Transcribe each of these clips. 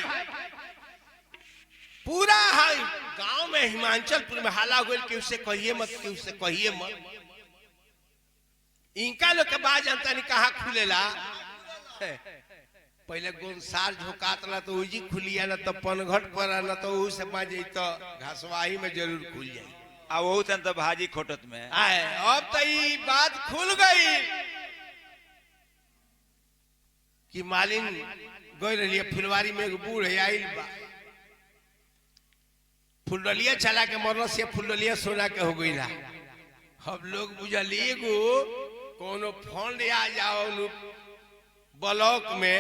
भाई पूरा है गांव में हिमांचलपुर में हाला हो कि उससे कहिए मत कि उससे कहिए मत। इनका लोग के बाद जनता ने कहा खुलेला पहले गोनसार झोकातला तो उजी खुलिया ना तो पनघट पर ना तो ऊ से बाजे तो घासवाही में जरूर खुल जाए आ वो तन तो भाजी खोटत में आए अब तो ये बात खुल गई कि मालिन गई रही फुलवारी में एक बूढ़ आइल बा फुलडलिया चला के मरल से फुलडलिया सोना के हो गई ला। हम लोग बुझलिए गो कोनो फंड आ जाओ ब्लॉक में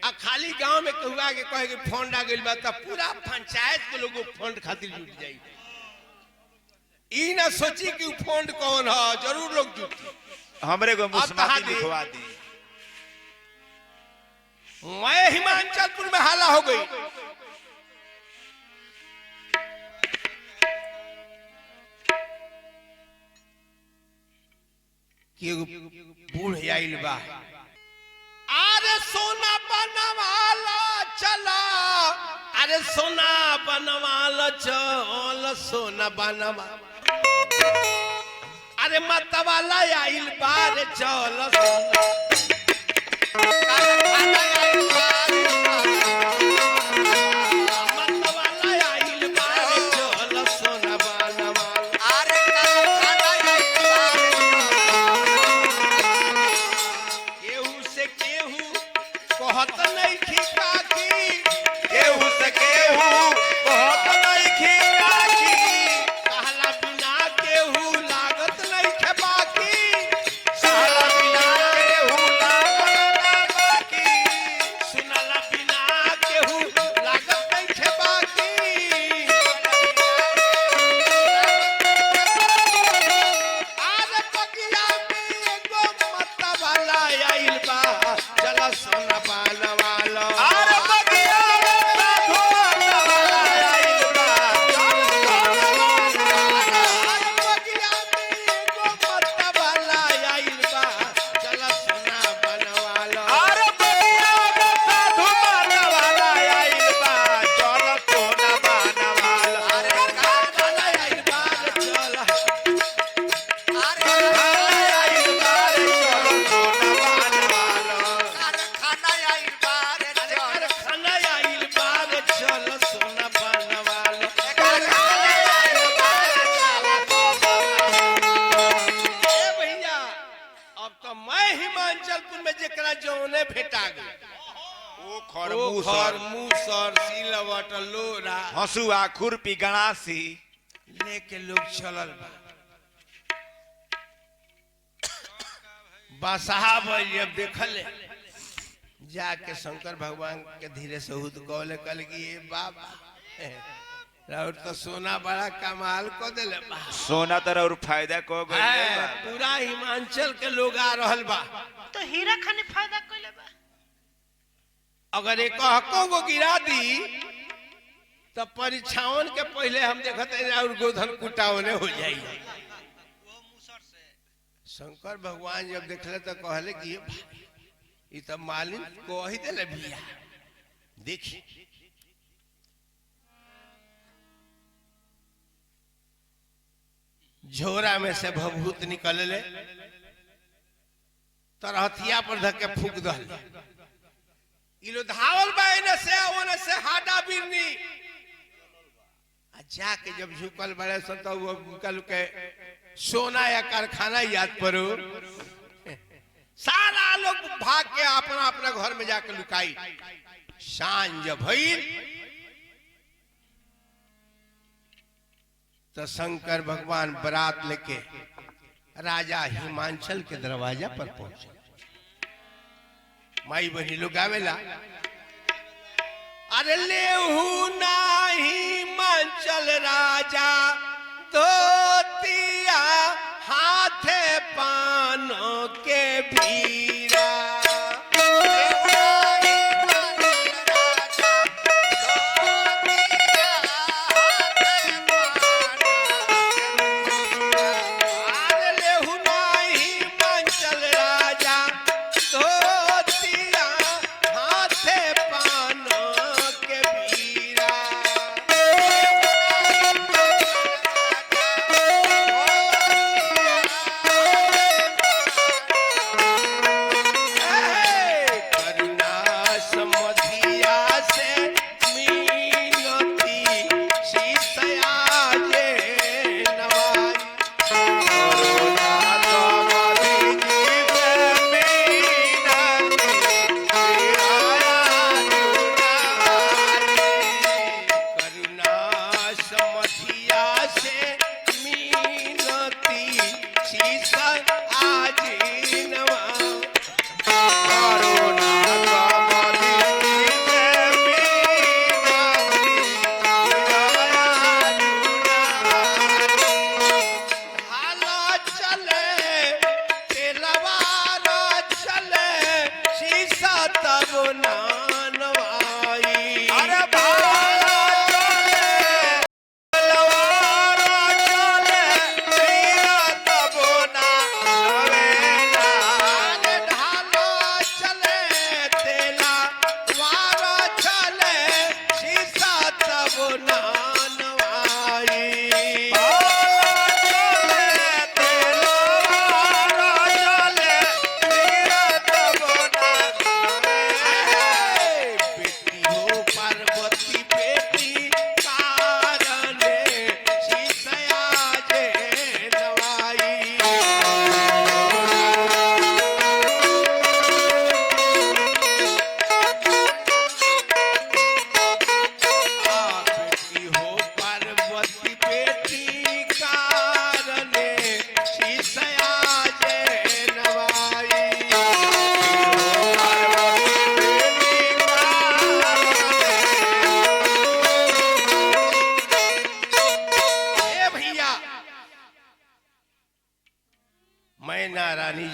आ खाली गांव में कहुआ के कहे कि फंड आ गई बा तो पूरा पंचायत के लोग फंड खातिर जुट जाई। ई ना सोची कि फंड कौन है जरूर लोग जुटी हमरे को मुस्माती लिखवा दी। मैं हिमांचलपुर में हाला हो गई कि बूढ़ आइल बा अरे सोना बनवाला चला अरे सोना बनवाला चल सोना बनवा अरे मतवाला आइल बा रे चल सोना हसुआ खुरपी गणासी लेके लोग चलल बा बसहा जब देखल जाके शंकर भगवान के धीरे से हुद कौले कल कि ये बाबा और तो सोना बड़ा कमाल को दिले बा सोना तर और फायदा को गइल पूरा हिमांचल के लोग आ रहल बा तो हीरा खाने फायदा कइले बा अगर एक हक्कों को गिरा दी तो परीक्षाओं के पहले हम देखते हैं और गोधन कुटावने हो जाइए। शंकर भगवान जब देखले तो कहले कि ये तो मालिन को ही दिले भैया देखी झोरा में से भभूत निकलले तो हथिया पर धक्के फूक दल इलो धावल बाइने से ओने से हाडा बिरनी जाके जब झुकल बड़े सो तो वो कल के सोना या कारखाना याद पड़ो सारा लोग भाग के अपना अपना घर में जाके लुकाई। सांझ भइल तो शंकर भगवान बरात लेके राजा हिमांचल के दरवाजा पर पहुंचे। माई बहनी लोग आवेला अरे लेहू नाही मंचल राजा धोतिया हाथे पानों के भीरा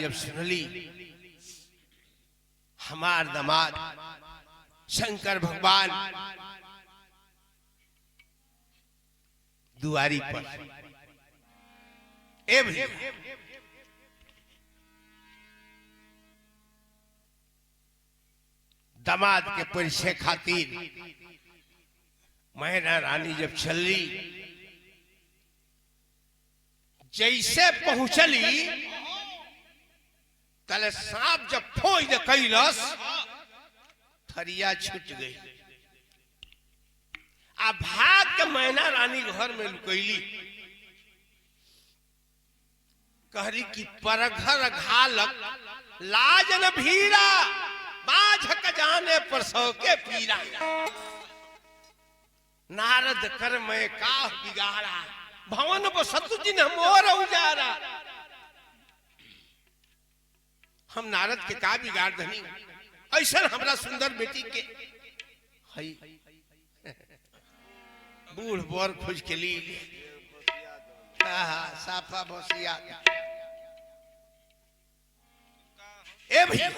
जब सुनली हमार दामाद शंकर भगवान दुआरी पर ए भैया दामाद के परिचय खातिर मैना रानी जब चली जैसे पहुंचली तले सांप जब फोई दे कैलस थरिया छूट गई आ भाग के मैना रानी घर में लुकैली कहरी की परघर घालक लाज न भीरा बाझ क जाने पर सौ के पीरा नारद कर मैं काह बिगाड़ा भवन बसतु जिन मोर उजारा हम नारद के का बिगाड़ धनी ऐसा हमरा सुंदर बेटी के हई बूढ़ बोर खोज के ली साफा बसिया ए भैया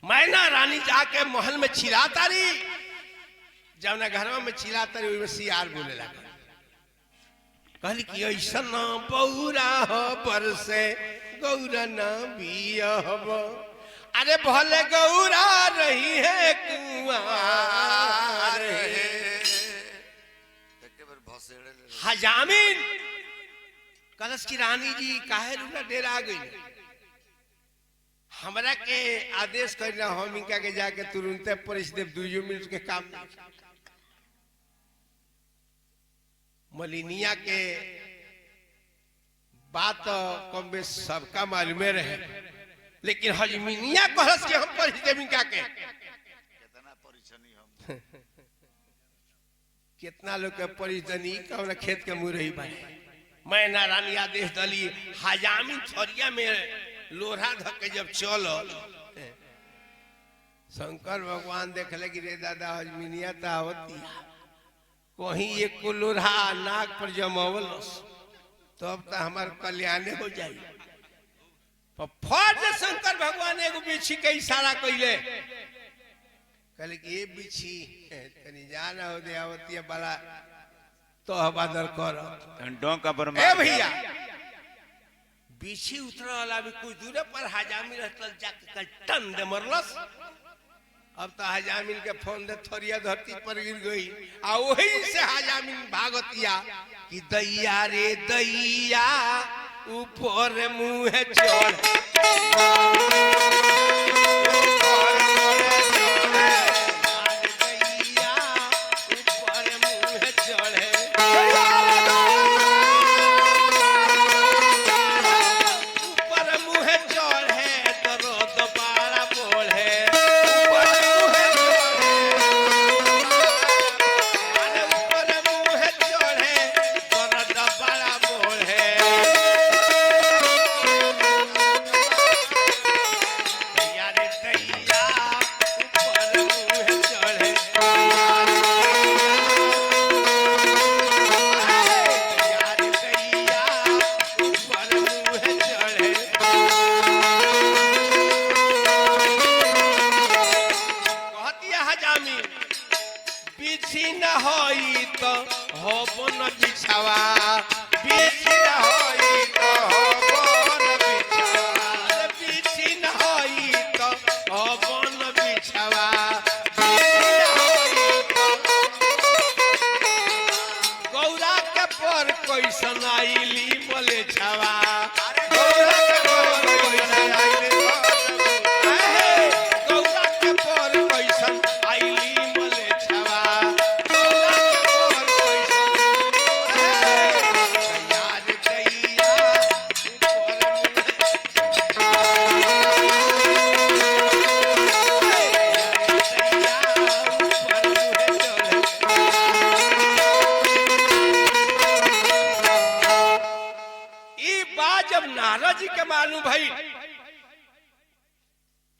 मैना रानी जाके महल में चिल्लाता रही जब ना घर में चिल्लाता रही वही सियार बोले लगा कहली कि ऐसा न बौरा हो बरसे गौरा न बिया हब अरे भले गौरा रही है कुंवार हजामिन कलश की रानी जी काहे रुला डेरा गई हमरा के आदेश करना हम इनका के जाके तुरंत परिस देव 2 मिनट के काम मलिनिया के बात कम बेश सबका मालूम रहे लेकिन हजमिनिया कहस के हम परिस देव इनका के कितना लोग के परिजनी कौन खेत के मुरही बने मैना रानी आदेश दली हजामिन छरिया में लोढ़ा धके जब चल शंकर भगवान देखले कि रे दादा हजमिनिया तो आवती कहीं एक को लोढ़ा नाक पर जमावल तब तो हमार कल्याण हो जाई फट शंकर भगवान एगो बिछी के इशारा कैले कहले कि ये बिछी तनी जाना हो दे आवती बड़ा तो हवादर कर डोंका पर ए भैया बिछी उतरल अभी कुछ दूर पर हजामिन रहतल जाके कल टन दे मरलस अब तो हजामिन के फोन दे थोरिया धरती पर गिर गई आ वही से हजामिन भागतिया कि दैया रे दैया ऊपर मुंह चढ़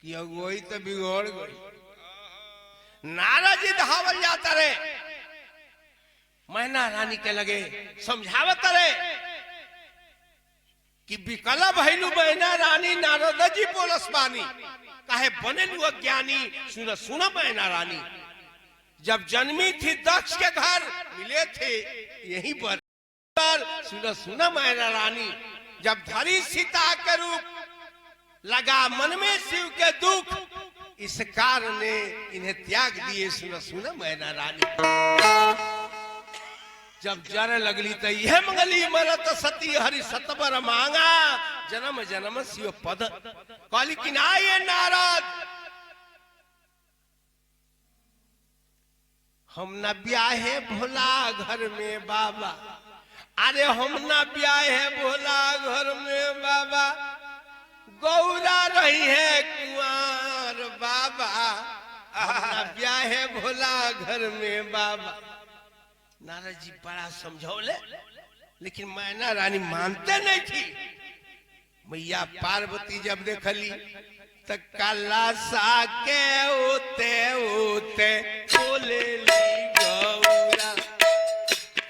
वही तो बिगड़ गई नाराजी धावल जाता रे मैना रानी के लगे समझावत रे कि विकला भैलू मैना रानी नारद जी बोलस बानी काहे बनेलू अज्ञानी सुन सुन मैना रानी जब जन्मी थी दक्ष के घर मिले थे यहीं पर सुन सुन मैना रानी जब धरी सीता के रूप लगा मन में शिव के दुख इस कारण ने इन्हें त्याग दिए सुन सुन मैना रानी जब जर लगली तो यह मंगली मरत सती हरि सतबर मांगा जन्म जन्म शिव पद काली किनाये नारद हम न ब्याहे भोला घर में बाबा अरे हम न ब्याहे भोला घर में बाबा गौरा रही है कुंवर बाबा हम न ब्याहे भोला घर में बाबा नारद जी बड़ा समझौले लेकिन मैना रानी मानते नहीं थी मैया पार्वती जब देखली तो काला सा के ओते ओते बोले ली गौरा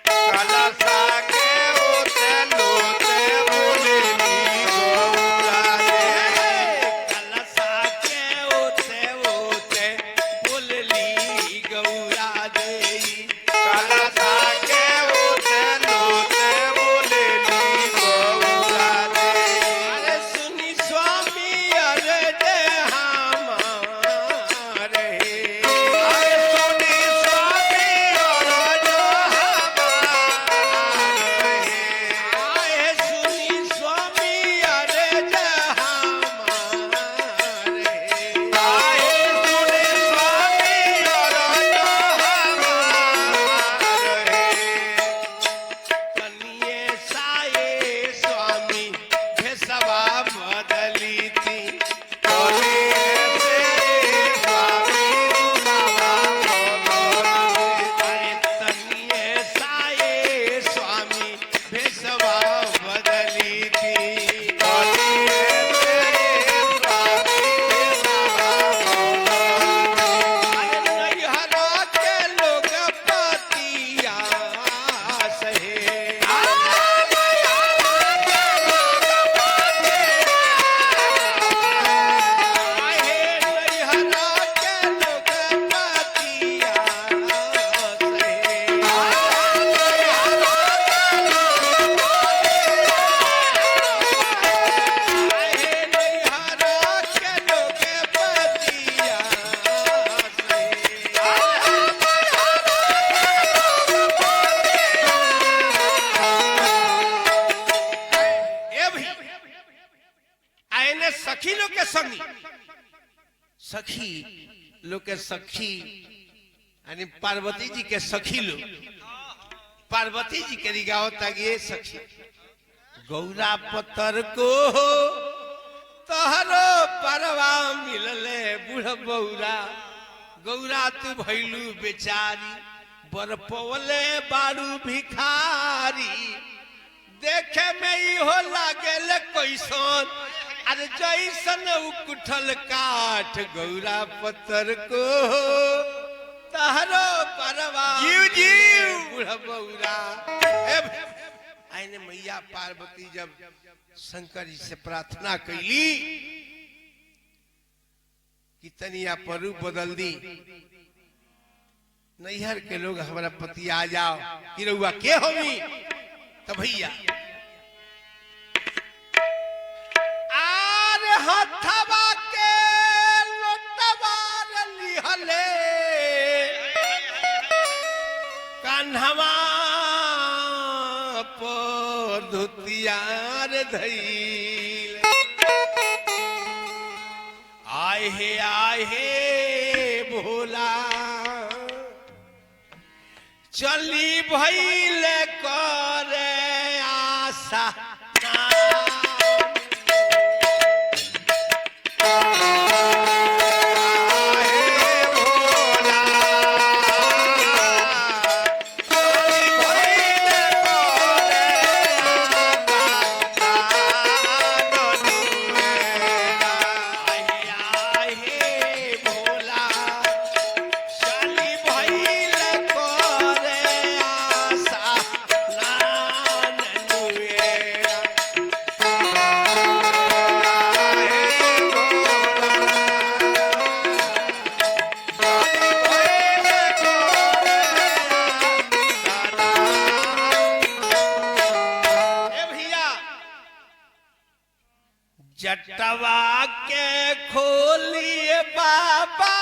काला सा के ओते लोते बोले ली गौरा काला सा के ओते ओते बोले ली गौरा दे काला सा के ओते लोते बोले ली गौरा दे अरे सुनी स्वामी अरे दे हमारे अरे सुनी स्वामी और जो आए सुनी स्वामी अरे दे हमारे आए सुनी स्वामी और जो कनिये साये स्वामी भेसवा बदली थी अरे तनिये साये स्वामी भेसवा बदली थी अरे नैहरा के लोग पतिया सहे आहे नैहरा के लोग पतिया सहे आहे नैहरा के लोग पतिया ए भी आयने सखी लोग के संगी सखी लोग के सखी यानी पार्वती जी के सखी लोग पार्वती जी के रिगाव तगिए सखी गौरा पत्थर को तहरो परवा मिलले बूढ़ बौरा गौरा तू भैलू बेचारी बर पवले बारू भिखारी देखे में इहो लागेल कैसन अरे जैसन उकुठल काठ गौरा पत्थर को तहरो परवा जीव जीव बूढ़ बौरा आइने मैया पार्वती जब शंकर जी से प्रार्थना कैली कि तनिया पर रूप बदल दी नैहर के लोग हमारा पति आ जाओ कि रउआ के होमी तो भैया आर हथवा के लोटवार लिहले कान्हवा पर धुतियार धैल आए हे भोला चली भैल करे आशा घरवा के खोलिए बाबा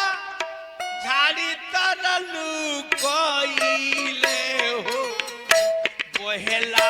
झाड़ी तरलू कोइले हो बोहेला